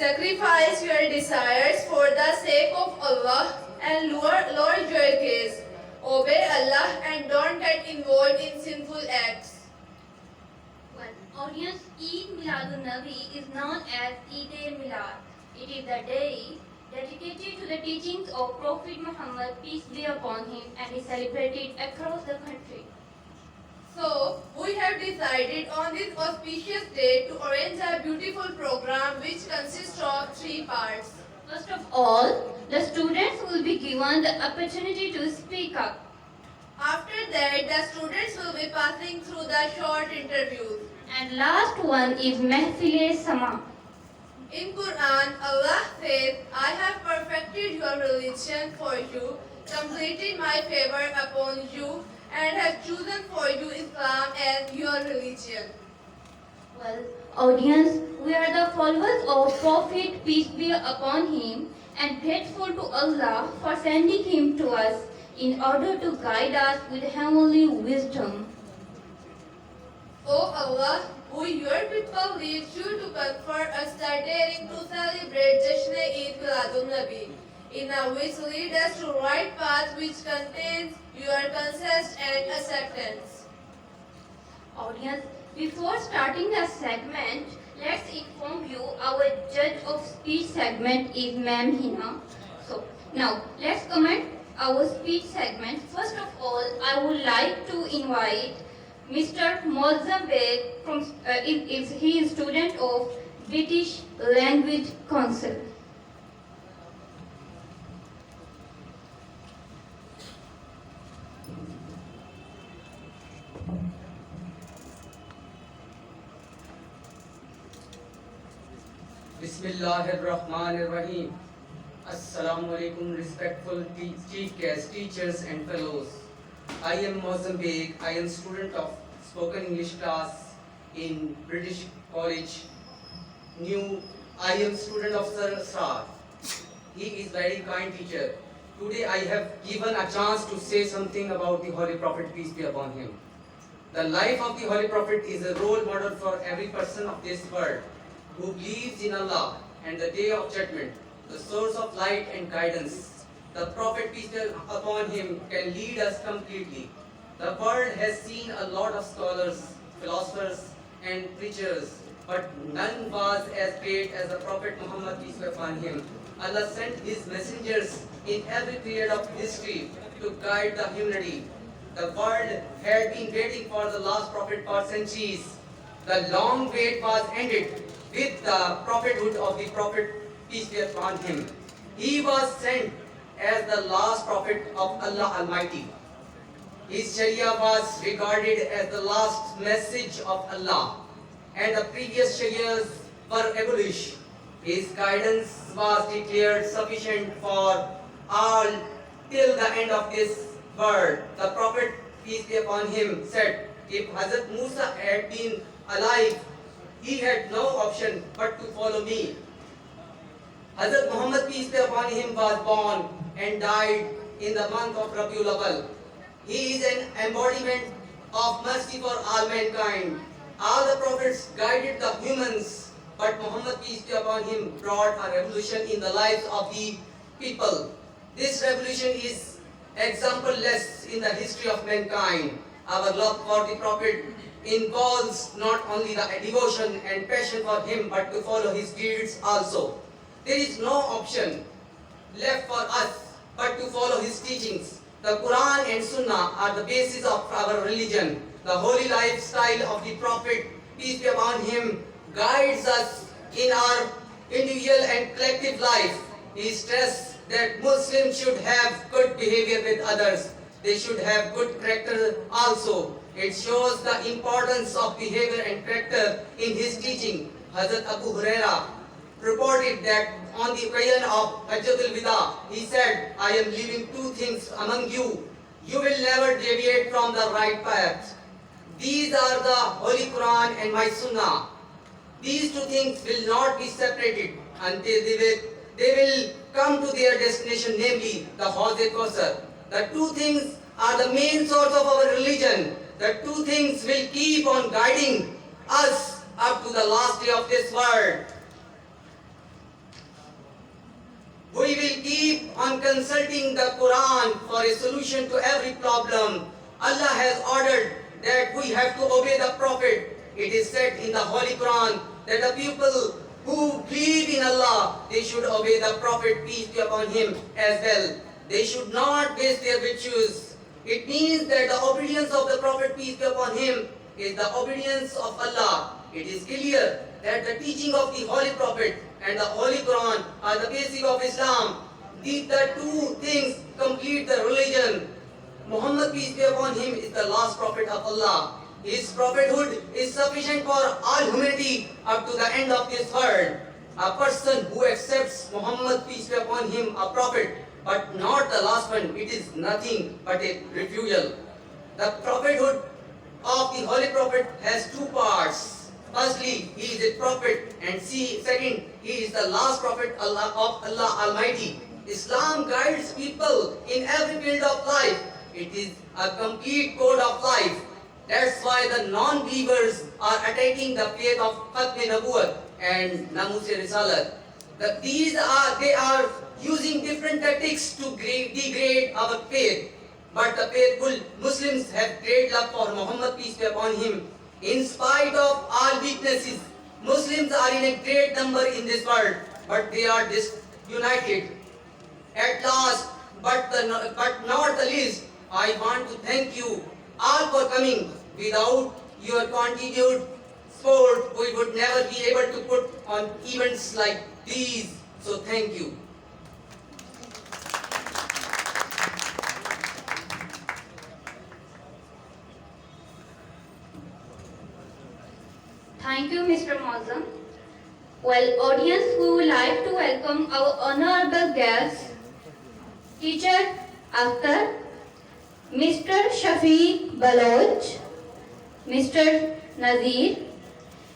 Sacrifice your desires for the sake of Allah and lower your gaze. Obey Allah and don't get involved in sinful acts. Well, audience, Eid Miladun Nabi is known as Eid-e-Milad. It is the day dedicated to the teachings of Prophet Muhammad, peace be upon him, and is celebrated across the country. So, we have decided on this auspicious day to arrange a beautiful program which consists of 3 parts. First of all, the students will be given the opportunity to speak up. After that, the students will be passing through the short interviews. And last one is Mehfil-e-Sama. In Quran, Allah says, I have perfected your religion for you, completed my favor upon you, and have chosen for you Islam as your religion. Well, audience, we are the followers of Prophet, peace be upon him, and grateful to Allah for sending him to us in order to guide us with heavenly wisdom. O Allah, we your people need you to confer us the daring to celebrate Jashn-e-Eid Miladun Nabi, in which lead us to right path which contains your consent and acceptance. Audience, before starting the segment, let's inform you our judge of speech segment is Ma'am Hina. So, now let's comment our speech segment. First of all, I would like to invite Mr. Moazzam Beg from he is student of British Language Council. Bismillahirrahmanirrahim. Assalamu alaikum, respectful chief guests, teachers and fellows. I am Moazzam Beg. I am student of spoken English class in British College. I am student of Sir Sar. He is very kind teacher. Today I have given a chance to say something about the Holy Prophet, peace be upon him. The life of the Holy Prophet is a role model for every person of this world who believes in Allah and the Day of Judgment, the source of light and guidance. The Prophet, peace be upon him, can lead us completely. The world has seen a lot of scholars, philosophers and preachers, but none was as great as the Prophet Muhammad, peace be upon him. Allah sent his messengers in every period of history to guide the humanity. The world had been waiting for the last prophet for centuries. The long wait was ended with the prophethood of the Prophet, peace be upon him. He was sent as the last prophet of Allah Almighty. His Sharia was regarded as the last message of Allah, and the previous Sharias were abolished. His guidance was declared sufficient for all till the end of this world. The Prophet, peace be upon him, said, if Hazrat Musa had been alive, he had no option but to follow me. Hazrat Muhammad, peace be upon him, was born and died in the month of Rabiul Awwal. He is an embodiment of mercy for all mankind. All the prophets guided the humans, but Muhammad, peace be upon him, brought a revolution in the lives of the people. This revolution is example-less in the history of mankind. Our love for the Prophet involves not only the devotion and passion for him, but to follow his deeds also. There is no option left for us but to follow his teachings. The Quran and Sunnah are the basis of our religion. The holy lifestyle of the Prophet, peace be upon him, guides us in our individual and collective life. He stressed that Muslims should have good behavior with others. They should have good character also. It shows the importance of behavior and character in his teaching. Hazrat Abu Huraira reported that on the occasion of Hajjatul Wida, he said, I am leaving 2 things among you. You will never deviate from the right path. These are the Holy Quran and my Sunnah. These 2 things will not be separated until they will come to their destination, namely the Hawz-e-Kausar. The 2 things are the main source of our religion. The 2 things will keep on guiding us up to the last day of this world. We will keep on consulting the Quran for a solution to every problem. Allah has ordered that we have to obey the Prophet. It is said in the Holy Quran that the people who believe in Allah, they should obey the Prophet, peace be upon him, as well. They should not waste their virtues. It means that the obedience of the Prophet, peace be upon him, is the obedience of Allah. It is clear that the teaching of the Holy Prophet and the Holy Quran are the basic of Islam. These the two things complete the religion. Muhammad, peace be upon him, is the last prophet of Allah. His prophethood is sufficient for all humanity up to the end of this world. A person who accepts Muhammad, peace be upon him, a prophet, but not the last one, it is nothing but a refusal. The prophethood of the Holy Prophet has two parts. Firstly, he is a prophet, and second, he is the last prophet of Allah Almighty. Islam guides people in every field of life. It is a complete code of life. That's why the non-believers are attacking the faith of Khatm Nabuwat and Namus Risalat. They are using different tactics to degrade our faith. But the faithful Muslims have great love for Muhammad, peace be upon him. In spite of all weaknesses, Muslims are in a great number in this world, but they are disunited. At last, but not the least, I want to thank you all for coming. Without your continued support, we would never be able to put on events like these. So thank you. Thank you, Mr. Mozam. Well, audience, we would like to welcome our honorable guest, teacher Akhtar, Mr. Shafiq Baloch, Mr. Nazir,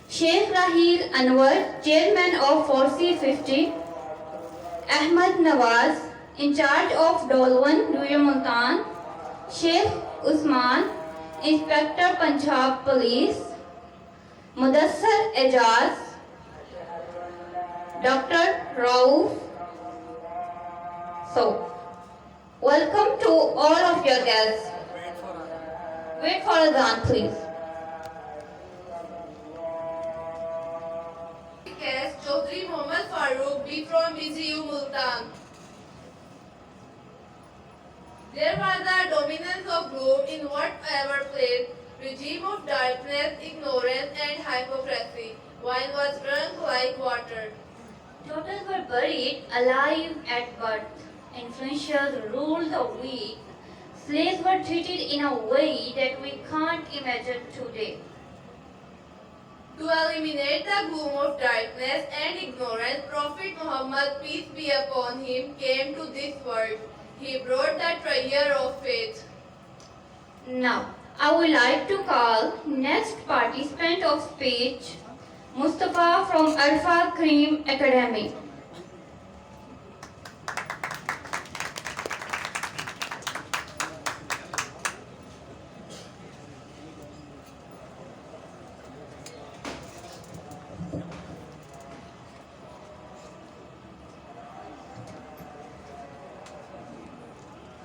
Sheikh Rahil Anwar, Chairman of 4C50, Ahmad Nawaz, in charge of Dolwan, Dura Multan, Sheikh Usman, Inspector Punjab Police, Mudassar Ejaz, Dr. Rauf. So, welcome to all of your guests. Wait for a dance, please. Guest Chaudhry Mohammad Farooq B from BCU Multan. There was the dominance of gloom in whatever place, regime of darkness, ignorance and hypocrisy. Wine was drunk like water. Daughters were buried alive at birth. Influentials ruled the weak. Slaves were treated in a way that we can't imagine today. To eliminate the gloom of darkness and ignorance, Prophet Muhammad, peace be upon him, came to this world. He brought the treasure of faith. Now, I would like to call next participant of speech, Mustafa from Alpha Cream Academy.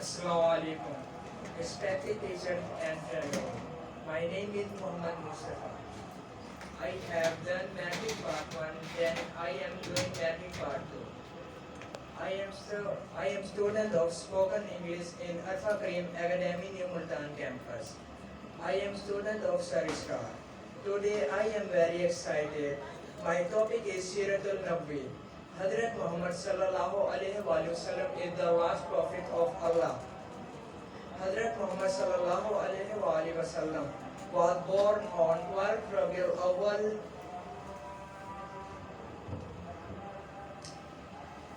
Assalamu alaikum. Respected teachers and friends, my name is Muhammad Mustafa. I have done Matric Part 1, then I am doing Matric Part 2. I am student of spoken English in Alpha Cream Academy New Multan campus. I am student of Saristar. Today I am very excited. My topic is Siratul Nabi. Hazrat Muhammad sallallahu alaihi wasallam is the last prophet of Allah. Hazrat Muhammad sallallahu alaihi wasallam was born on 12 Rabiul Awwal.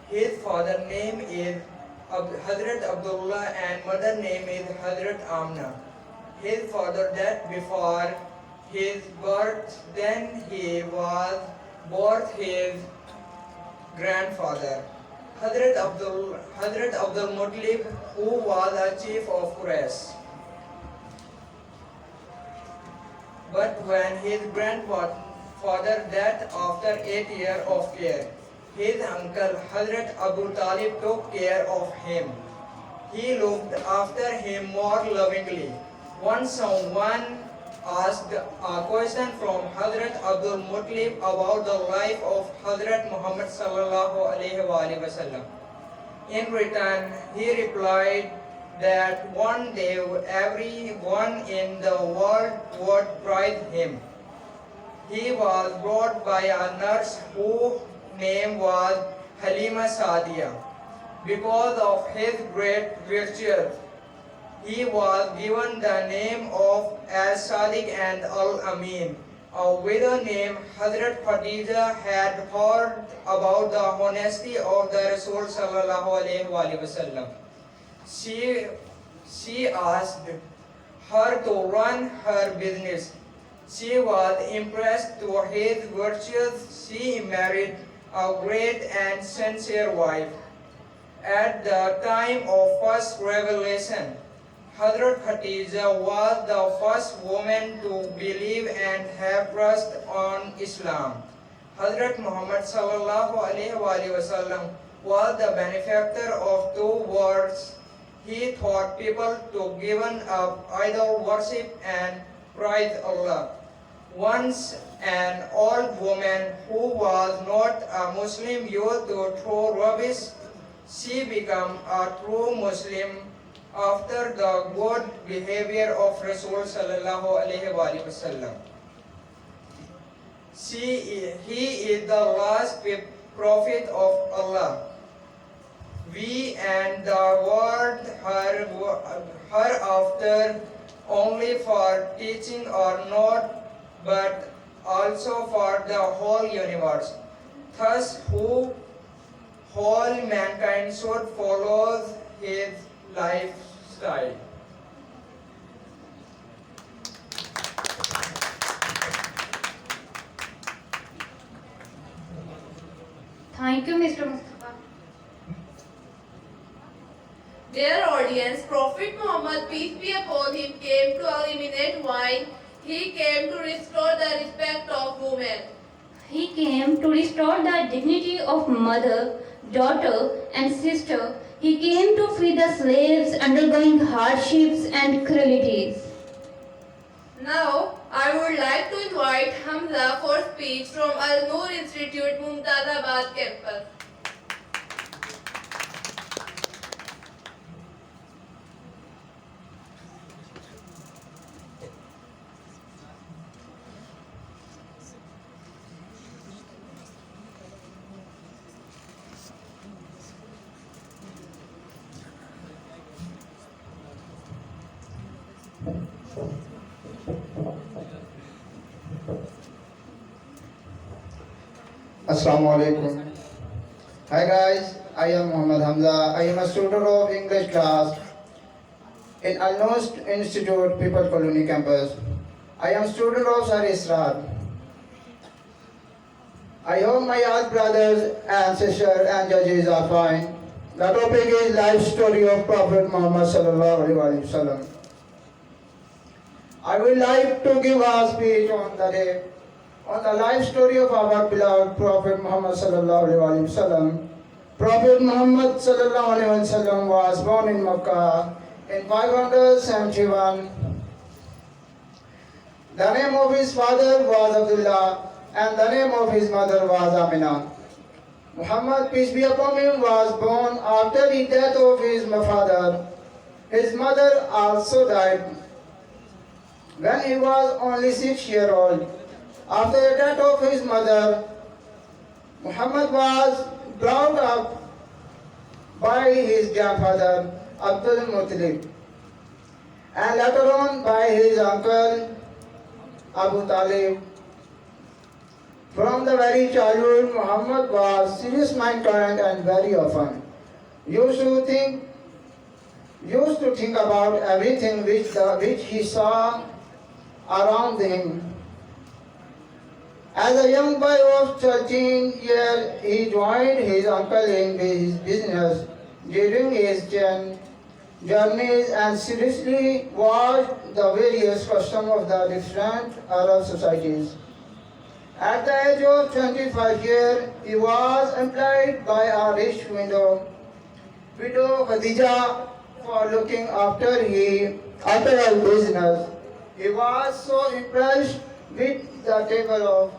His father name is Hazrat Abdullah and mother name is Hazrat Amna. His father died before his birth, then he was born his grandfather, Hazrat Abdul Muttalib, who was a chief of Quraysh. But when his grandfather died after 8 years of care, His uncle Hazrat Abu Talib took care of him. He looked after him more lovingly. Once someone asked a question from Hazrat Abdul Muttalib about the life of Hazrat Muhammad sallallahu alaihi wasallam. In return, he replied that one day everyone in the world would praise him. He was brought by a nurse whose name was Halima Sadia. Because of his great virtue, he was given the name of Al-Sadiq and Al-Amin. A widow named Hazrat Khadija had heard about the honesty of the Rasul sallallahu alaihi wasallam. She asked her to run her business. She was impressed to his virtues. She married a great and sincere wife. At the time of first revelation, Hazrat Khadija was the first woman to believe and have trust on Islam. Hazrat Muhammad sallallahu alaihi wasallam was the benefactor of two words. He taught people to give up idol worship and praise Allah. Once an old woman who was not a Muslim used to throw rubbish. She became a true Muslim after the good behavior of Rasul sallallahu alaihi wasallam. He is the last prophet of Allah. We and the world her after only for teaching or not, but also for the whole universe. Thus, whole mankind should follow his lifestyle. Thank you, Mr. Mustafa. Dear audience, Prophet Muhammad, peace be upon him, came to eliminate wine. He came to restore the respect of women. He came to restore the dignity of mother, daughter, and sister. He came to free the slaves undergoing hardships and cruelties. Now, I would like to invite Hamza for speech from Al Noor Institute, Mumtazabad campus. Assalamu alaikum. Hi guys, I am Muhammad Hamza. I am a student of English class in Al Noor Institute, People Colony campus. I am student of Sar Israr. I hope my all brothers and sisters and judges are fine. The topic is life story of Prophet Muhammad sallallahu alaihi wasallam. I would like to give a speech on the life story of our beloved Prophet Muhammad sallallahu alaihi wasallam. Prophet Muhammad sallallahu alaihi wasallam was born in Makkah in 571. The name of his father was Abdullah and the name of his mother was Amina. Muhammad, peace be upon him, was born after the death of his father. His mother also died when he was only 6 years old. After the death of his mother, Muhammad was brought up by his grandfather Abdul Muttalib and later on by his uncle Abu Talib. From the very childhood, Muhammad was serious mankind and very often used to think about everything which he saw around him. As a young boy of 13 years, he joined his uncle in his business during his journeys and seriously watched the various customs of the different Arab societies At the age of 25 years, he was employed by a rich widow Khadija for looking after her business. He was so impressed with the table of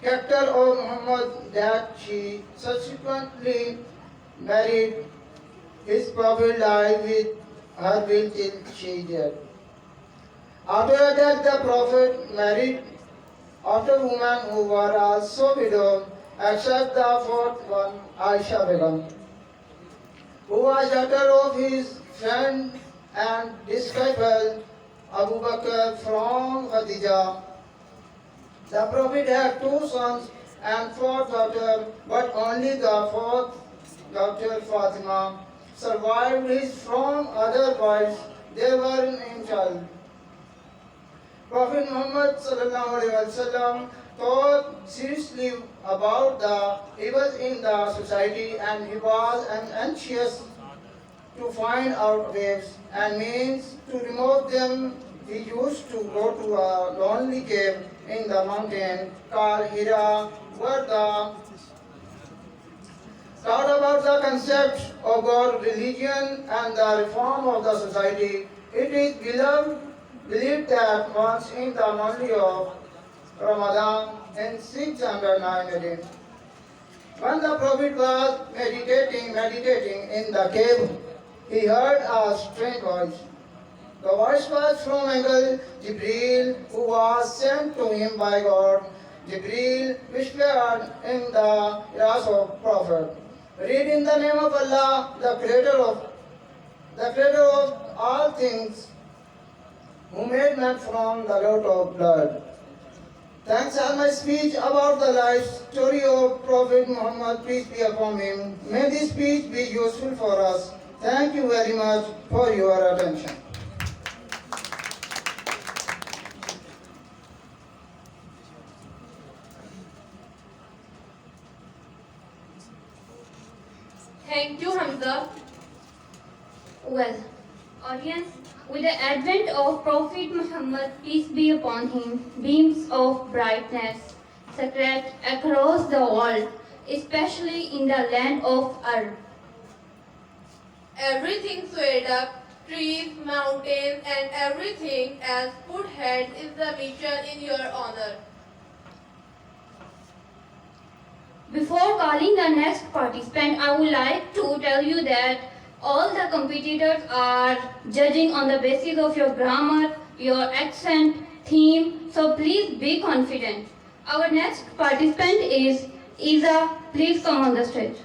character of Muhammad that she subsequently married his prophet life with her will till she died. After that, the prophet married after women who were also widowed, except the fourth one, Aisha Begum, who was daughter of his friend and disciple Abu Bakr from Khadija. The Prophet had two sons and four daughters, but only the fourth daughter Fatima survived his from otherwise they were in child. Prophet Muhammad ﷺ thought seriously about the evils in the society and he was anxious to find out ways and means to remove them. He used to go to a lonely cave in the mountain called Hira, where the taught about the concept of God, religion, and the reform of the society. It is believed that once in the month of Ramadan in 609 AD, when the Prophet was meditating in the cave, he heard a strange voice. The voice was from angel Jibreel, who was sent to him by God. Jibreel whispered in the ears of Prophet, "Read in the name of Allah, the creator of all things, who made man from the lot of blood." Thanks are my speech about the life story of Prophet Muhammad, peace be upon him. May this speech be useful for us. Thank you very much for your attention. Thank you, Hamza. Well, audience, with the advent of Prophet Muhammad, peace be upon him, beams of brightness spread across the world, especially in the land of Arab. Everything swayed up, trees, mountains, and everything else put heads is the mission in your honor. Before calling the next participant, I would like to tell you that all the competitors are judging on the basis of your grammar, your accent, theme, so please be confident. Our next participant is Isa. Please come on the stage.